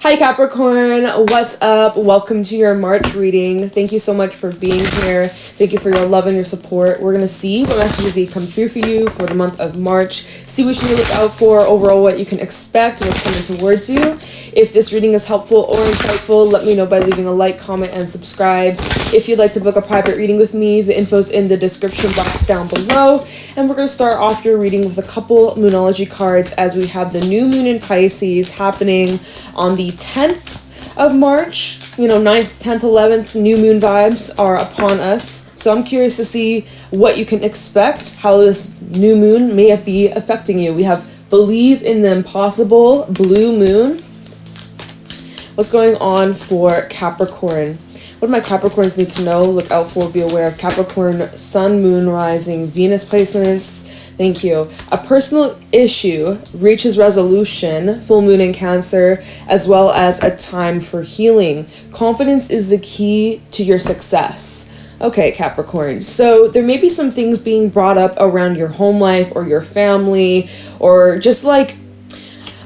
Hi Capricorn, what's up? Welcome to your March reading. Thank you so much for being here. Thank you for your love and your support. We're going to see what messages come through for you for the month of March. See what you need to look out for, overall what you can expect, what's coming towards you. If this reading is helpful or insightful, let me know by leaving a like, comment, and subscribe. If you'd like to book a private reading with me, the info's in the description box down below. And we're going to start off your reading with a couple Moonology cards as we have the new moon in Pisces happening on the 10th of March. 9th, 10th, 11th, new moon vibes are upon us. So I'm curious to see what you can expect, how this new moon may be affecting you. We have Believe in the Impossible, blue moon. What's going on for Capricorn? What do my Capricorns need to know, look out for, be aware of? Capricorn, Sun, Moon, Rising, Venus placements. Thank you. A personal issue reaches resolution, full moon in Cancer, as well as a time for healing. Confidence is the key to your success. Okay, Capricorn. So there may be some things being brought up around your home life or your family, or just like,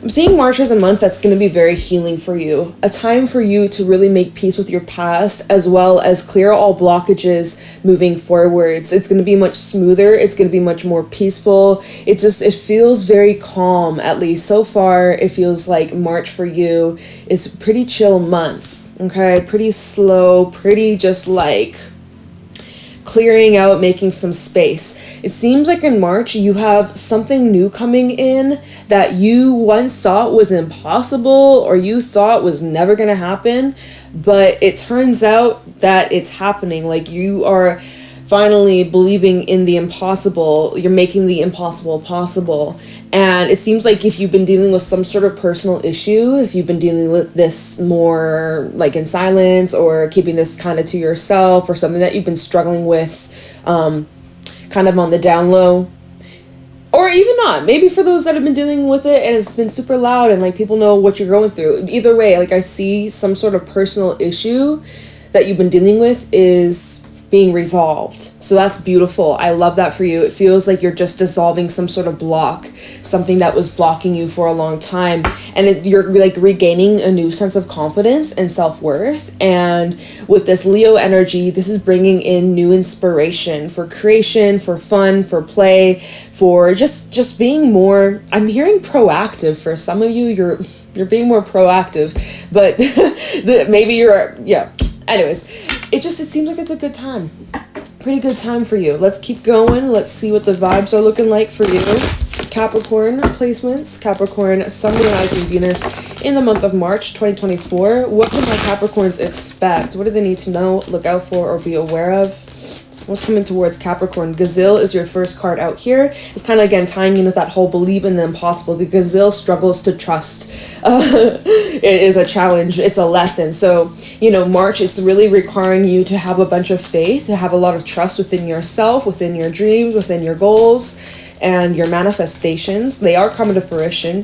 I'm seeing March as a month that's going to be very healing for you. A time for you to really make peace with your past, as well as clear all blockages moving forwards. It's going to be much smoother. It's going to be much more peaceful. It feels very calm, at least so far. It feels like March for you is a pretty chill month. Okay, pretty slow, pretty just like clearing out, making some space. It seems like in March you have something new coming in that you once thought was impossible or you thought was never going to happen, but it turns out that it's happening. Like you are finally believing in the impossible. You're making the impossible possible. And it seems like if you've been dealing with some sort of personal issue, if you've been dealing with this more like in silence or keeping this kind of to yourself, or something that you've been struggling with kind of on the down low, or even not, maybe for those that have been dealing with it and it's been super loud and like people know what you're going through. Either way, like I see some sort of personal issue that you've been dealing with is being resolved. So that's beautiful. I love that for you. It feels like you're just dissolving some sort of block, something that was blocking you for a long time, and you're like regaining a new sense of confidence and self-worth. And with this Leo energy, this is bringing in new inspiration for creation, for fun, for play, for just being more, I'm hearing proactive. For some of you, you're being more proactive, but maybe anyways, it seems like it's a good time. Pretty good time for you. Let's keep going. Let's see what the vibes are looking like for you. Capricorn placements. Capricorn, Sun, Moon, Rising, Venus in the month of March 2024. What can my Capricorns expect? What do they need to know, look out for, or be aware of? What's coming towards Capricorn? Gazelle is your first card out here. It's kind of, again, tying in with that whole believe in the impossible. The Gazelle struggles to trust. It is a challenge. It's a lesson. So, March is really requiring you to have a bunch of faith, to have a lot of trust within yourself, within your dreams, within your goals, and your manifestations. They are coming to fruition.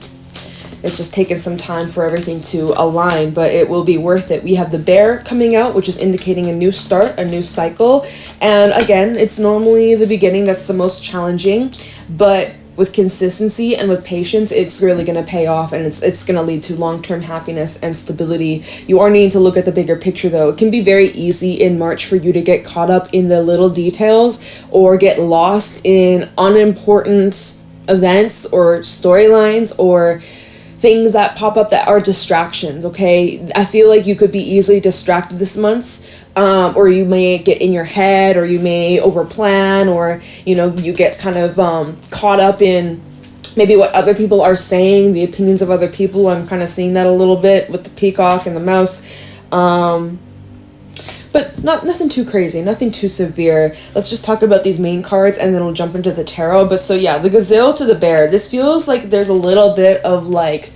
It's just taken some time for everything to align, but it will be worth it. We have the Bear coming out, which is indicating a new start, a new cycle. And again, it's normally the beginning that's the most challenging, but with consistency and with patience, it's really going to pay off, and it's going to lead to long-term happiness and stability. You are needing to look at the bigger picture, though. It can be very easy in March for you to get caught up in the little details or get lost in unimportant events or storylines or things that pop up that are distractions. Okay, I feel like you could be easily distracted this month, or you may get in your head, or you may overplan, or you get kind of caught up in maybe what other people are saying, the opinions of other people. I'm kind of seeing that a little bit with the peacock and the mouse, but nothing too crazy, nothing too severe. Let's just talk about these main cards and then we'll jump into the tarot. But so yeah, the Gazelle to the Bear. This feels like there's a little bit of like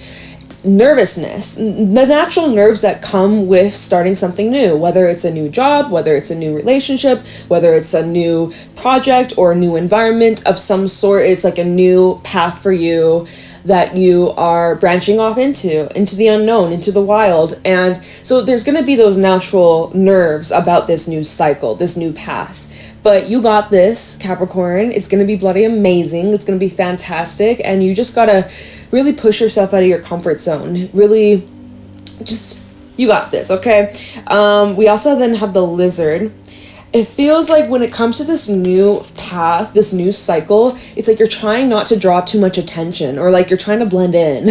nervousness, the natural nerves that come with starting something new, whether it's a new job, whether it's a new relationship, whether it's a new project or a new environment of some sort. It's like a new path for you that you are branching off into the unknown, into the wild. And so there's going to be those natural nerves about this new cycle, this new path. But you got this, Capricorn. It's going to be bloody amazing. It's going to be fantastic. And you just got to really push yourself out of your comfort zone. Really you got this, okay? We also then have the Lizard. It feels like when it comes to this new path, this new cycle, it's like you're trying not to draw too much attention, or like you're trying to blend in.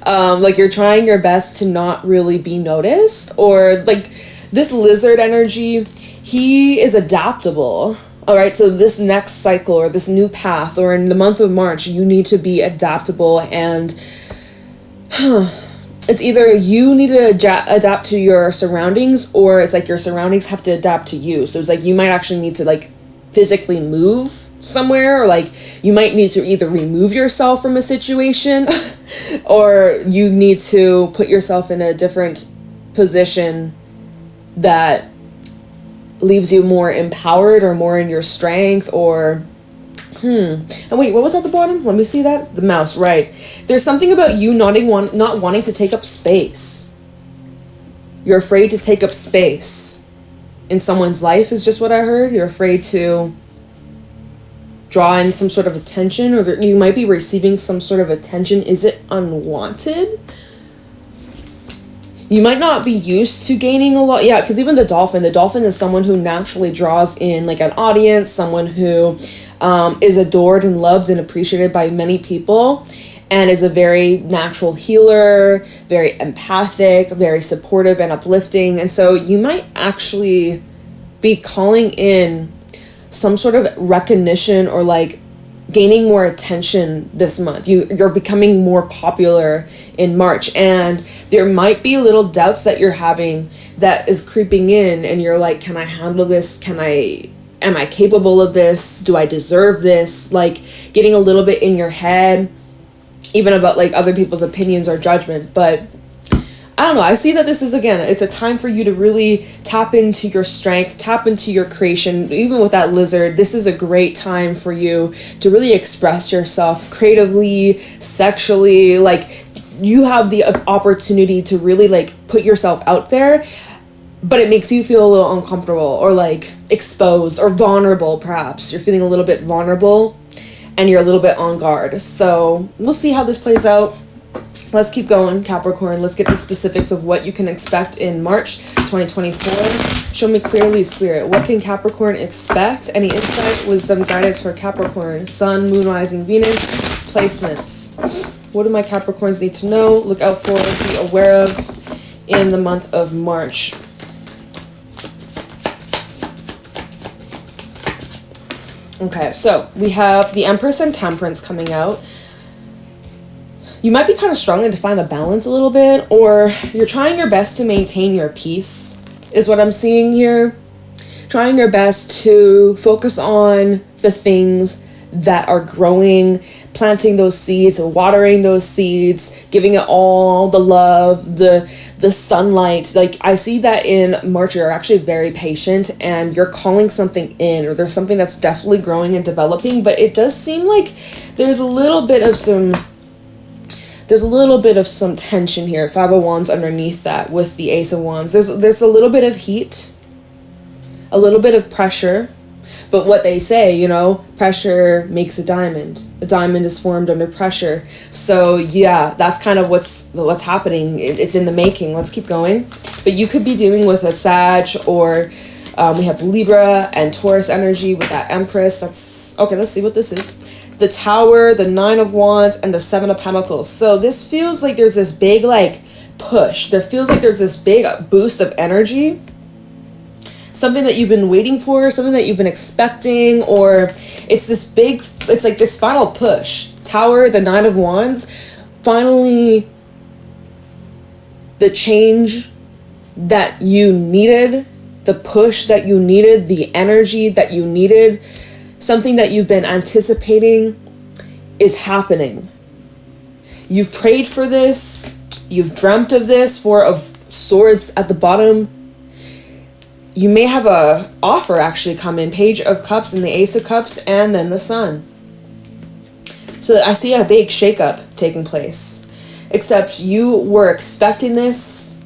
Like you're trying your best to not really be noticed, or like this Lizard energy, he is adaptable. All right, so this next cycle or this new path, or in the month of March, you need to be adaptable, and it's either you need to adapt to your surroundings, or it's like your surroundings have to adapt to you. So it's like you might actually need to like physically move somewhere, or like you might need to either remove yourself from a situation or you need to put yourself in a different position that leaves you more empowered or more in your strength, or and wait, what was at the bottom? Let me see that. The mouse, right. There's something about you not wanting to take up space. You're afraid to take up space in someone's life is just what I heard. You're afraid to draw in some sort of attention, or you might be receiving some sort of attention. Is it unwanted? You might not be used to gaining a lot. Yeah, because even the dolphin is someone who naturally draws in like an audience, someone who is adored and loved and appreciated by many people, and is a very natural healer, very empathic, very supportive and uplifting. And so you might actually be calling in some sort of recognition, or like gaining more attention this month. You're becoming more popular in March, and there might be little doubts that you're having that is creeping in, and you're like, can I handle this? Am I capable of this? Do I deserve this? Like getting a little bit in your head, even about like other people's opinions or judgment. But I don't know. I see that this is, again, it's a time for you to really tap into your strength, tap into your creation. Even with that Lizard, this is a great time for you to really express yourself creatively, sexually. Like you have the opportunity to really like put yourself out there, but it makes you feel a little uncomfortable, or like exposed or vulnerable. Perhaps you're feeling a little bit vulnerable and you're a little bit on guard. So we'll see how this plays out. Let's keep going, Capricorn. Let's get the specifics of what you can expect in March 2024. Show me clearly, Spirit. What can Capricorn expect? Any insight, wisdom, guidance for Capricorn? Sun, Moon, Rising, Venus, placements. What do my Capricorns need to know, look out for, be aware of in the month of March? Okay, so we have the Empress and Temperance coming out. You might be kind of struggling to find a balance a little bit, or you're trying your best to maintain your peace, is what I'm seeing here. Trying your best to focus on the things that are growing, planting those seeds, watering those seeds, giving it all the love, the sunlight. Like I see that in March, you're actually very patient and you're calling something in, or there's something that's definitely growing and developing, but it does seem like there's a little bit of some tension here. Five of Wands underneath that with the Ace of Wands. There's a little bit of heat, a little bit of pressure. But what they say, you know, pressure makes a diamond. A diamond is formed under pressure. So yeah, that's kind of what's happening. It's in the making. Let's keep going. But you could be dealing with a Sag, or we have Libra and Taurus energy with that Empress. That's okay. Let's see what this is. The Tower, the Nine of Wands, and the Seven of Pentacles. So this feels like there's this big like push. There feels like there's this big boost of energy. Something that you've been waiting for, something that you've been expecting, or it's like this final push. Tower, the Nine of Wands, finally the change that you needed, the push that you needed, the energy that you needed, something that you've been anticipating is happening. You've prayed for this, you've dreamt of this, Four of Swords at the bottom. You may have a offer actually come in, Page of Cups and the Ace of Cups, and then the Sun. So I see a big shakeup taking place. Except you were expecting this,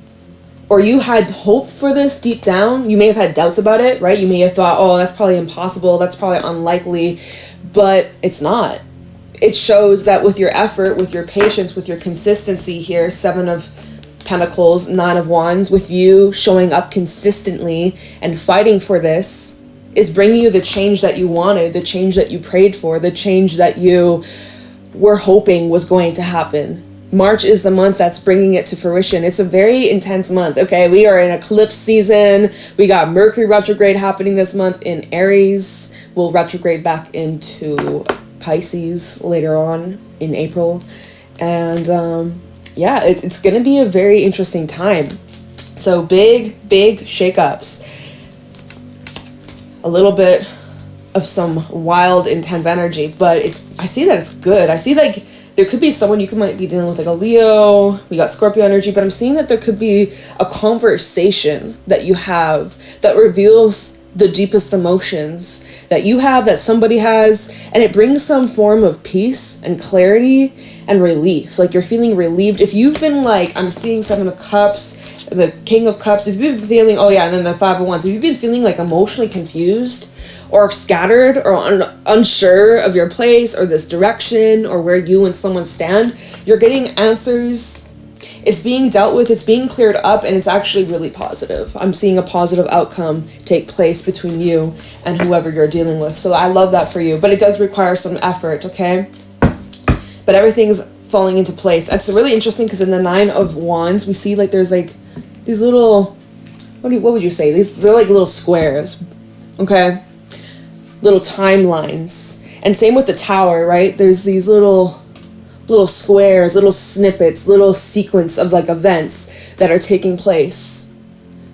or you had hope for this deep down. You may have had doubts about it, right? You may have thought, oh, that's probably impossible, that's probably unlikely, but it's not. It shows that with your effort, with your patience, with your consistency here, Seven of Pentacles, 9 of Wands, with you showing up consistently and fighting for this is bringing you the change that you wanted, the change that you prayed for, the change that you were hoping was going to happen. March is the month that's bringing it to fruition. It's a very intense month, okay? We are in eclipse season. We got Mercury retrograde happening this month in Aries. We'll retrograde back into Pisces later on in April. And yeah, it's going to be a very interesting time. So big shakeups. A little bit of some wild, intense energy, but I see that it's good. I see like there could be someone you might be dealing with, like a Leo. We got Scorpio energy, but I'm seeing that there could be a conversation that you have that reveals the deepest emotions that you have, that somebody has, and it brings some form of peace and clarity and relief. Like you're feeling relieved. If you've been like, I'm seeing 7 of Cups, the King of Cups, if you've been feeling, oh yeah, and then the 5 of Wands, if you've been feeling like emotionally confused or scattered or unsure of your place or this direction or where you and someone stand, you're getting answers. It's being dealt with, it's being cleared up, and it's actually really positive. I'm seeing a positive outcome take place between you and whoever you're dealing with. So I love that for you, but it does require some effort, okay? But everything's falling into place. It's really interesting because in the 9 of Wands, we see like there's like these little, what would you say? They're like little squares, okay? Little timelines. And same with the Tower, right? There's these little squares, little snippets, little sequence of like events that are taking place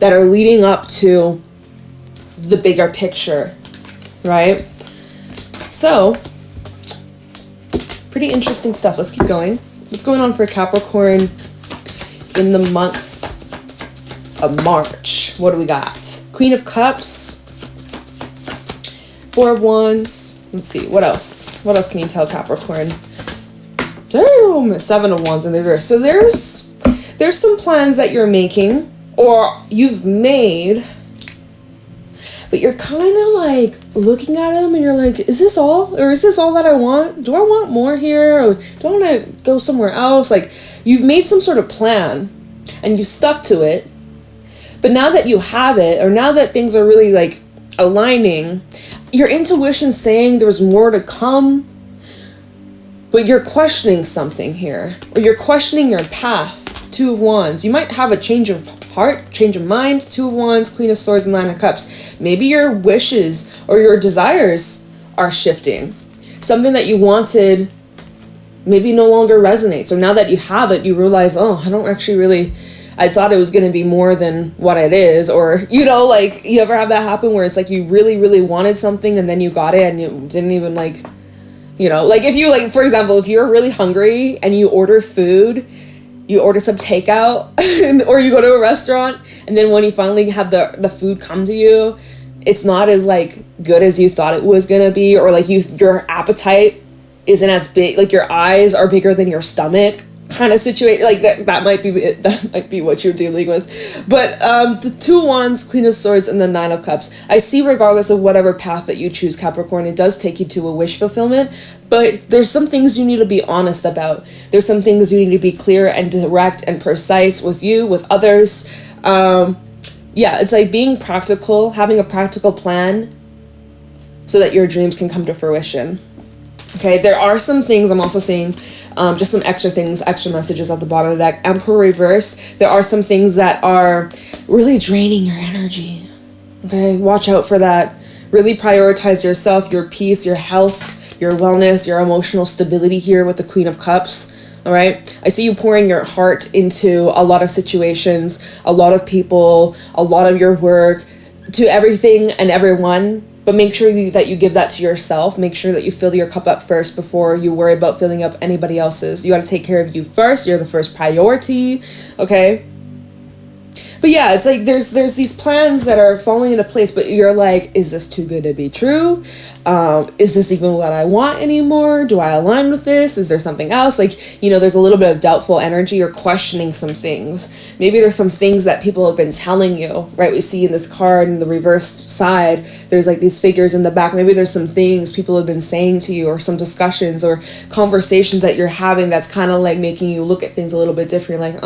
that are leading up to the bigger picture, right? So, pretty interesting stuff. Let's keep going. What's going on for Capricorn in the month of March? What do we got? Queen of Cups, 4 of Wands. Let's see, what else? What else can you tell Capricorn? Damn, 7 of Wands in the reverse. So there's some plans that you're making or you've made, but you're kind of like looking at them and you're like, is this all? Or is this all that I want? Do I want more here? Or do I want to go somewhere else? Like you've made some sort of plan and you stuck to it. But now that you have it, or now that things are really like aligning, your intuition's saying there's more to come. But you're questioning something here, or you're questioning your path. 2 of Wands. You might have a change of heart, change of mind. 2 of Wands, Queen of Swords, and 9 of Cups. Maybe your wishes or your desires are shifting. Something that you wanted maybe no longer resonates. Or now that you have it, you realize, oh, I don't actually really, I thought it was going to be more than what it is. Or, you know, like, you ever have that happen where it's like you really, really wanted something and then you got it and you didn't even like, you know, like if you like, for example, if you're really hungry and you order food, you order some takeout or you go to a restaurant and then when you finally have the food come to you, it's not as like good as you thought it was going to be, or like your appetite isn't as big, like your eyes are bigger than your stomach kind of situation. Like that might be it. That might be what you're dealing with. But the 2 of Wands, Queen of Swords, and the 9 of Cups, I see regardless of whatever path that you choose, Capricorn, it does take you to a wish fulfillment. But there's some things you need to be honest about. There's some things you need to be clear and direct and precise with you, with others. Yeah, it's like being practical, having a practical plan so that your dreams can come to fruition. Okay, there are some things I'm also seeing, just some extra things, extra messages at the bottom of the deck. Emperor reverse, there are some things that are really draining your energy. Okay, watch out for that. Really prioritize yourself, your peace, your health, your wellness, your emotional stability here with the Queen of Cups. All right, I see you pouring your heart into a lot of situations, a lot of people, a lot of your work, to everything and everyone. But make sure that you give that to yourself. Make sure that you fill your cup up first before you worry about filling up anybody else's. You got to take care of you first. You're the first priority, okay? But yeah, it's like there's these plans that are falling into place, but you're like, is this too good to be true? Is this even what I want anymore? Do I align with this? Is there something else? Like, you know, there's a little bit of doubtful energy. You're questioning some things. Maybe there's some things that people have been telling you, right? We see in this card in the reversed side, there's like these figures in the back. Maybe there's some things people have been saying to you, or some discussions or conversations that you're having that's kind of like making you look at things a little bit differently. Like,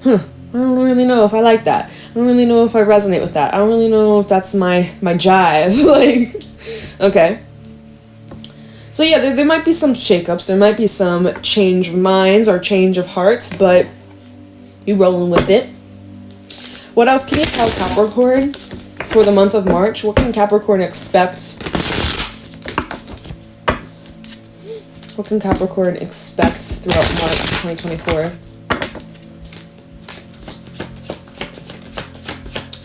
I don't really know if I like that. I don't really know if I resonate with that. I don't really know if that's my jive. Like, okay. So yeah, there might be some shakeups. There might be some change of minds or change of hearts, but you rolling with it. What else can you tell Capricorn for the month of March? What can Capricorn expect? What can Capricorn expect throughout March 2024?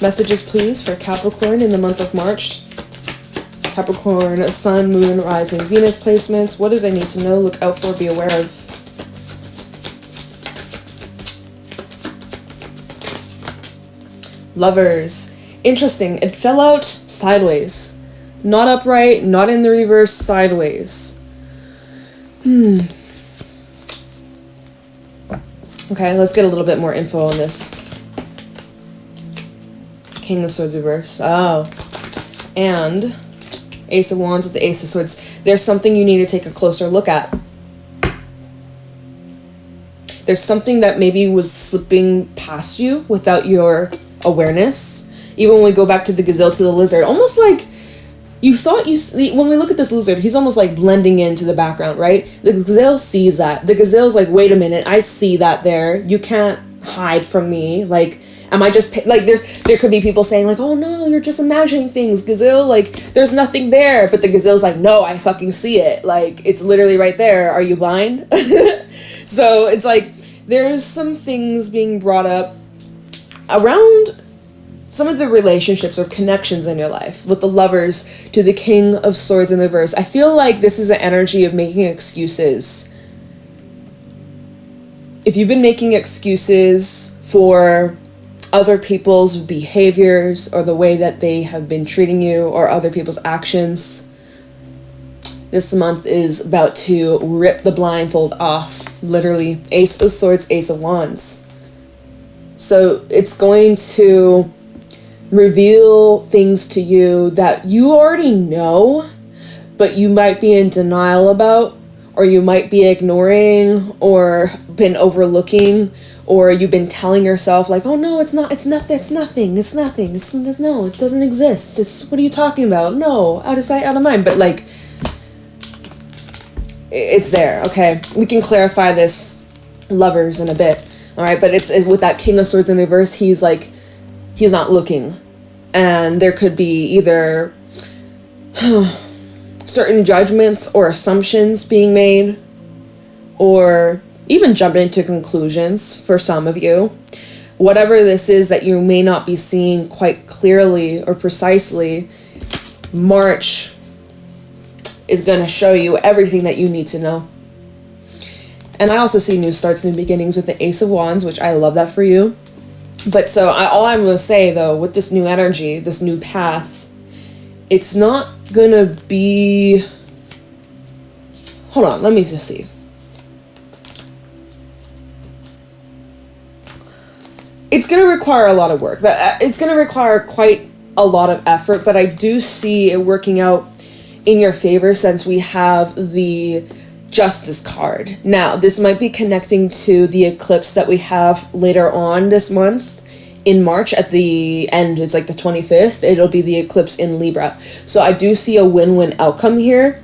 Messages, please, for Capricorn in the month of March. Capricorn, Sun, Moon, Rising, Venus placements. What do they need to know, look out for, be aware of? Lovers. Interesting. It fell out sideways. Not upright, not in the reverse, sideways. Okay, let's get a little bit more info on this. King of Swords reverse. Oh. And Ace of Wands with the Ace of Swords. There's something you need to take a closer look at. There's something that maybe was slipping past you without your awareness. Even when we go back to the gazelle, to the lizard, almost like you thought when we look at this lizard, he's almost like blending into the background, right? The gazelle sees that. The gazelle's like, wait a minute, I see that there. You can't hide from me. Like, am I just, like, there could be people saying, like, oh no, you're just imagining things, gazelle, like, there's nothing there. But the gazelle's like, no, I fucking see it. Like, it's literally right there. Are you blind? So it's like, there's some things being brought up around some of the relationships or connections in your life, with the Lovers to the King of Swords in the reverse. I feel like this is an energy of making excuses. If you've been making excuses for other people's behaviors or the way that they have been treating you or other people's actions, this month is about to rip the blindfold off. Literally, Ace of Swords, Ace of Wands. So it's going to reveal things to you that you already know, but you might be in denial about, or you might be ignoring or been overlooking, or you've been telling yourself like, oh no, it's nothing, no, it doesn't exist, it's, what are you talking about? No, out of sight, out of mind. But like, it's there. Okay, we can clarify this, Lovers, in a bit. All right, but it's with that King of Swords in reverse, he's like, he's not looking. And there could be either certain judgments or assumptions being made, or even jumping into conclusions for some of you. Whatever this is that you may not be seeing quite clearly or precisely, March is going to show you everything that you need to know. And I also see new starts, new beginnings with the Ace of Wands, which I love that for you. But so all I'm going to say, though, with this new energy, this new path, it's not going to be... Hold on, let me just see. It's going to require a lot of work. It's going to require quite a lot of effort, but I do see it working out in your favor since we have the Justice card. Now, this might be connecting to the eclipse that we have later on this month in March. At the end, it's like the 25th. It'll be the eclipse in Libra. So I do see a win-win outcome here.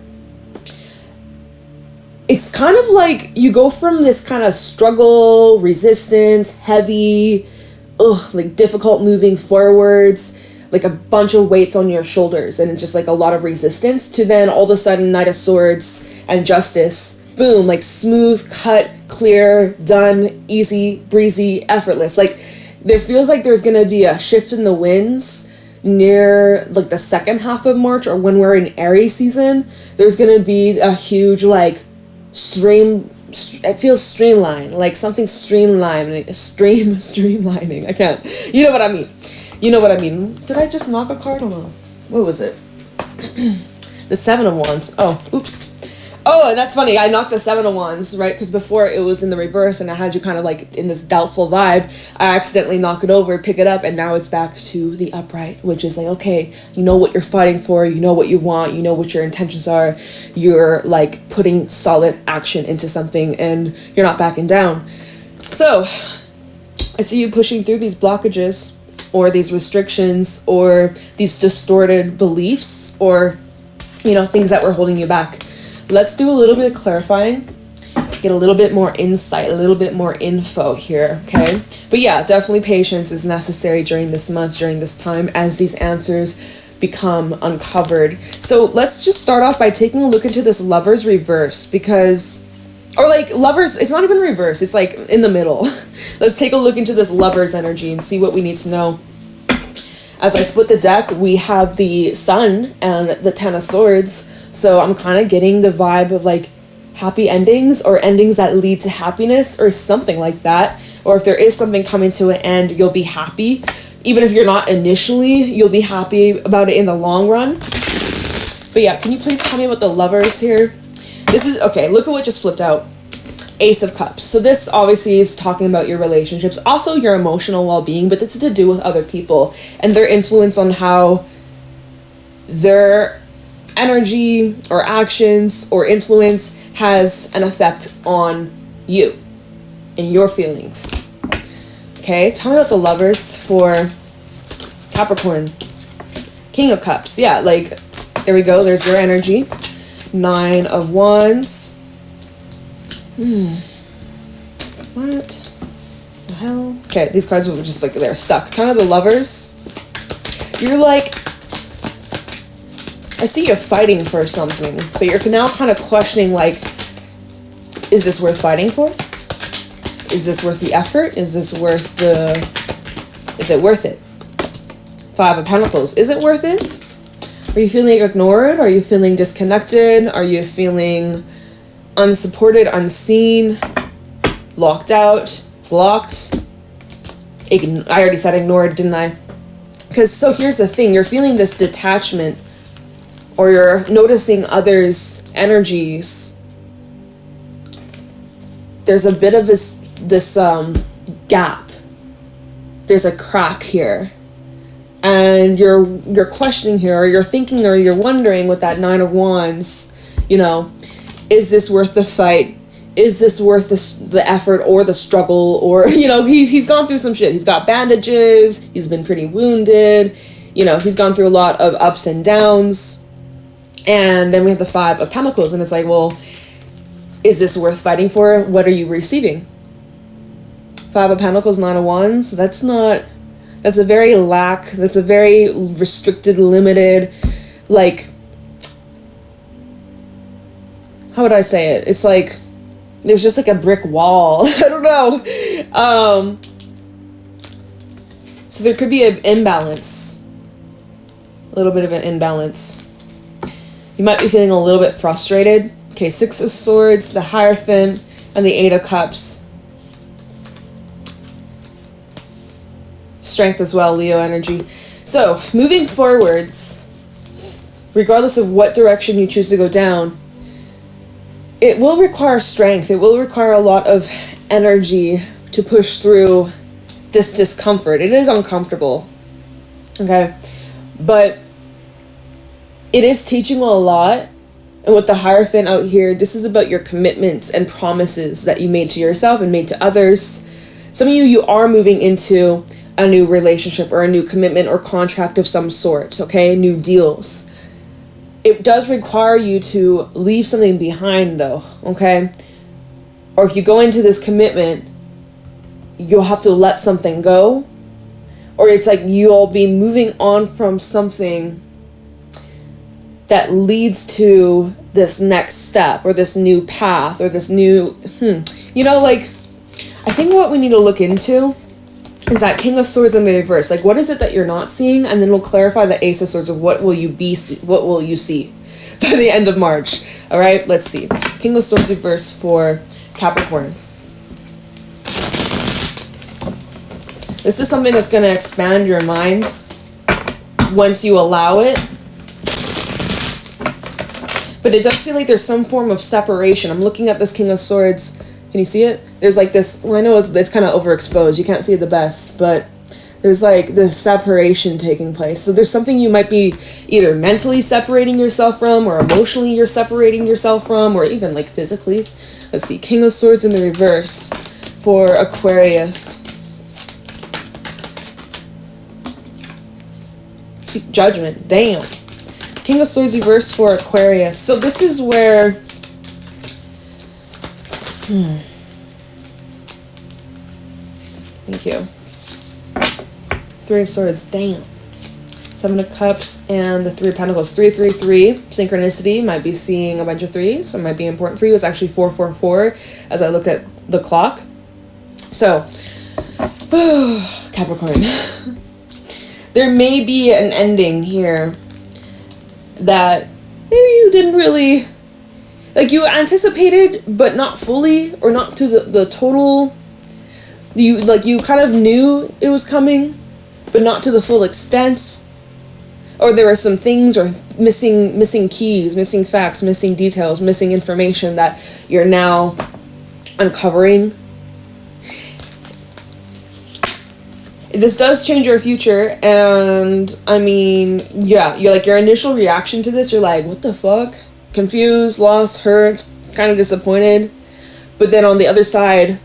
It's kind of like you go from this kind of struggle, resistance, heavy, like difficult moving forwards, like a bunch of weights on your shoulders, and it's just like a lot of resistance, to then all of a sudden Knight of Swords and Justice, boom, like smooth, cut, clear, done, easy, breezy, effortless. Like, there feels like there's going to be a shift in the winds near like the second half of March, or when we're in Aries season. There's going to be a huge like it feels streamlined, like something streamlining. I can't. You know what I mean. Did I just knock a card? Hold on. What was it? The Seven of Wands. Oh, oops. Oh, and that's funny. I knocked the Seven of Wands, right? Because before it was in the reverse and I had you kind of like in this doubtful vibe. I accidentally knock it over, pick it up, and now it's back to the upright, which is like, okay, you know what you're fighting for, you know what you want, you know what your intentions are. You're like putting solid action into something and you're not backing down. So, I see you pushing through these blockages or these restrictions or these distorted beliefs or, you know, things that were holding you back. Let's do a little bit of clarifying, get a little bit more insight, a little bit more info here, okay? But yeah, definitely patience is necessary during this month, during this time, as these answers become uncovered. So let's just start off by taking a look into this Lovers reverse, because, or like Lovers, it's not even reverse, it's like in the middle. Let's take a look into this Lovers energy and see what we need to know. As I split the deck, we have the Sun and the Ten of Swords. So I'm kind of getting the vibe of like happy endings or endings that lead to happiness or something like that. Or if there is something coming to an end, you'll be happy. Even if you're not initially, you'll be happy about it in the long run. But yeah, can you please tell me about the Lovers here? This is, okay, look at what just flipped out. Ace of Cups. So this obviously is talking about your relationships, also your emotional well-being, but this is to do with other people and their influence on how their energy or actions or influence has an effect on you and your feelings. Okay, tell me about the Lovers for Capricorn. King of Cups. Yeah, like, there we go. There's your energy. 9 of Wands. What the hell? Okay, these cards were just like, they're stuck. Tell me the Lovers. You're like, I see you're fighting for something, but you're now kind of questioning, like, is this worth fighting for? Is this worth the effort? Is this worth the... Is it worth it? 5 of Pentacles. Is it worth it? Are you feeling ignored? Are you feeling disconnected? Are you feeling unsupported, unseen, locked out, blocked? I already said ignored, didn't I? Because, so here's the thing. You're feeling this detachment, or you're noticing others' energies. There's a bit of this gap. There's a crack here. And you're questioning here, or you're thinking, or you're wondering with that 9 of Wands, you know, is this worth the fight? Is this worth the effort or the struggle? Or, you know, he's gone through some shit. He's got bandages. He's been pretty wounded. You know, he's gone through a lot of ups and downs. And then we have the 5 of Pentacles, and it's like, well, is this worth fighting for? What are you receiving? 5 of Pentacles, 9 of Wands. That's a very that's a very restricted, limited, like, how would I say it? It's like, there's just like a brick wall. I don't know. So there could be an imbalance. A little bit of an imbalance. You might be feeling a little bit frustrated. Okay, 6 of Swords, the Hierophant, and the 8 of Cups. Strength as well, Leo energy. So, moving forwards, regardless of what direction you choose to go down, it will require strength. It will require a lot of energy to push through this discomfort. It is uncomfortable, okay? But it is teaching you a lot. And with the Hierophant out here, this is about your commitments and promises that you made to yourself and made to others. Some of you are moving into a new relationship or a new commitment or contract of some sort, okay? New deals. It does require you to leave something behind, though, okay? Or if you go into this commitment, you'll have to let something go. Or it's like you'll be moving on from something that leads to this next step or this new path or this new, you know, like, I think what we need to look into is that King of Swords in the reverse. Like, what is it that you're not seeing? And then we'll clarify the Ace of Swords of what will you see by the end of March. All right, let's see. King of Swords reverse for Capricorn. This is something that's going to expand your mind once you allow it. But it does feel like there's some form of separation. I'm looking at this King of Swords. Can you see it? There's like this, well, I know it's kind of overexposed. You can't see it the best, but there's like this separation taking place. So there's something you might be either mentally separating yourself from, or emotionally you're separating yourself from, or even like physically. Let's see, King of Swords in the reverse for Aquarius. Judgment. Damn. King of Swords reversed for Aquarius. So this is where... Thank you. Three of Swords. Damn. Seven of Cups and the Three of Pentacles. 333. Synchronicity. Might be seeing a bunch of threes. So might be important for you. It's actually 444 as I look at the clock. So, Capricorn. There may be an ending here that maybe you didn't really... Like, you anticipated, but not fully, or not to the total... You kind of knew it was coming, but not to the full extent. Or there are some things, or missing keys, missing facts, missing details, missing information that you're now uncovering. This does change your future, and I mean, yeah, you're like, your initial reaction to this, you're like, what the fuck? Confused, lost, hurt, kind of disappointed. But then on the other side,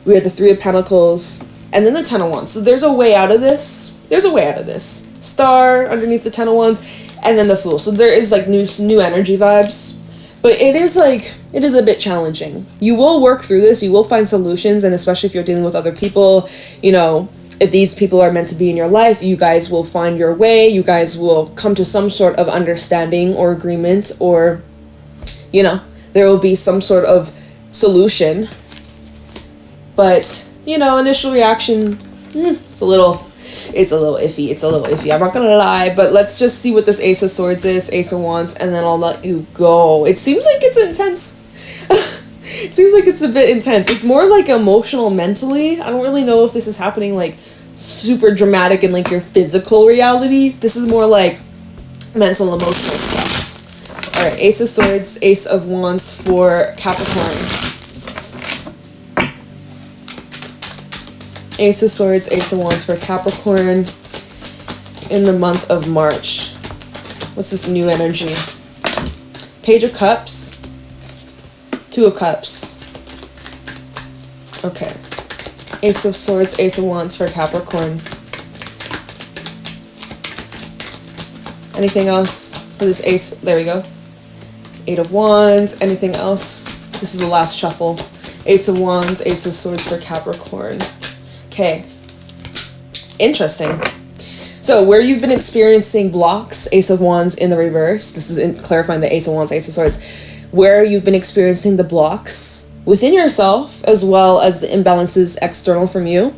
we have the Three of Pentacles, and then the Ten of Wands. So there's a way out of this. There's a way out of this. Star underneath the Ten of Wands, and then the Fool. So there is like new energy vibes. But it is a bit challenging. You will work through this. You will find solutions, and especially if you're dealing with other people, you know, if these people are meant to be in your life, you guys will find your way. You guys will come to some sort of understanding or agreement, or, you know, there will be some sort of solution. But, you know, initial reaction, it's a little iffy. It's a little iffy. I'm not gonna lie, but let's just see what this Ace of Swords is, Ace of Wands, and then I'll let you go. It seems like it's intense. It seems like it's a bit intense. It's more like emotional, mentally. I don't really know if this is happening like super dramatic in like your physical reality. This is more like mental, emotional stuff. All right, Ace of Swords, Ace of Wands for Capricorn. Ace of Swords, Ace of Wands for Capricorn in the month of March. What's this new energy? Page of Cups, Two of Cups. Okay. Ace of Swords, Ace of Wands for Capricorn. Anything else for this Ace? There we go. Eight of Wands. Anything else? This is the last shuffle. Ace of Wands, Ace of Swords for Capricorn. Okay. Interesting. So where you've been experiencing blocks, Ace of Wands in the reverse. This is clarifying the Ace of Wands, Ace of Swords. Where you've been experiencing the blocks within yourself, as well as the imbalances external from you.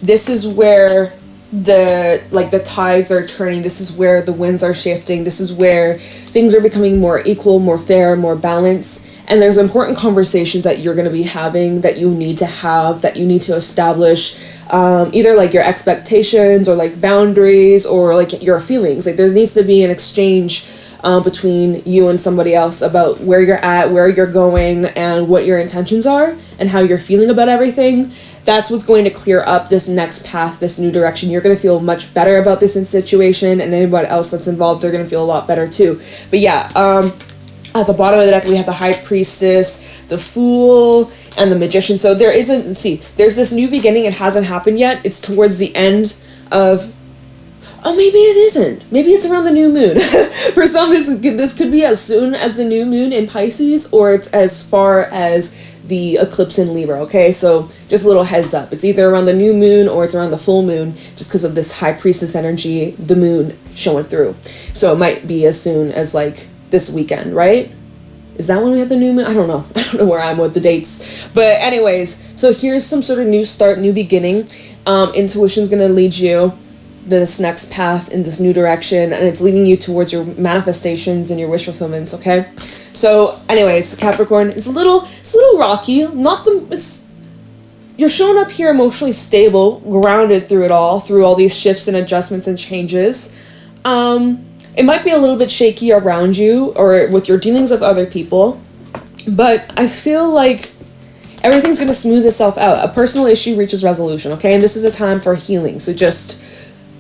This is where the tides are turning. This is where the winds are shifting. This is where things are becoming more equal, more fair, more balanced. And there's important conversations that you're going to be having, that you need to have, that you need to establish, either like your expectations or like boundaries or like your feelings. Like there needs to be an exchange between you and somebody else about where you're at, where you're going, and what your intentions are, and how you're feeling about everything. That's what's going to clear up this next path, this new direction. You're going to feel much better about this situation, and anybody else that's involved, they're going to feel a lot better too. But yeah, at the bottom of the deck, we have the High Priestess, the Fool, and the Magician. So there's this new beginning. It hasn't happened yet. It's towards the end of... Oh, maybe it isn't. Maybe it's around the new moon. For some, this could be as soon as the new moon in Pisces, or it's as far as the eclipse in Libra, okay? So just a little heads up. It's either around the new moon or it's around the full moon, just because of this High Priestess energy, the moon showing through. So it might be as soon as, like, this weekend, right? Is that when we have the new moon? I don't know. I don't know where I'm with the dates. But anyways, so here's some sort of new start, new beginning. Intuition's going to lead you this next path in this new direction, and it's leading you towards your manifestations and your wish fulfillments, okay? So anyways, Capricorn, it's a little rocky. You're showing up here emotionally stable, grounded through it all, through all these shifts and adjustments and changes. It might be a little bit shaky around you or with your dealings with other people, but I feel like everything's going to smooth itself out. A personal issue reaches resolution, okay? And this is a time for healing, so just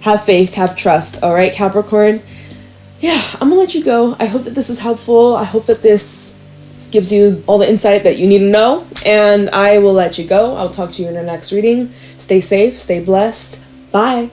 have faith, have trust, all right, Capricorn? Yeah, I'm gonna let you go. I hope that this was helpful. I hope that this gives you all the insight that you need to know, and I will let you go. I'll talk to you in the next reading. Stay safe, stay blessed. Bye.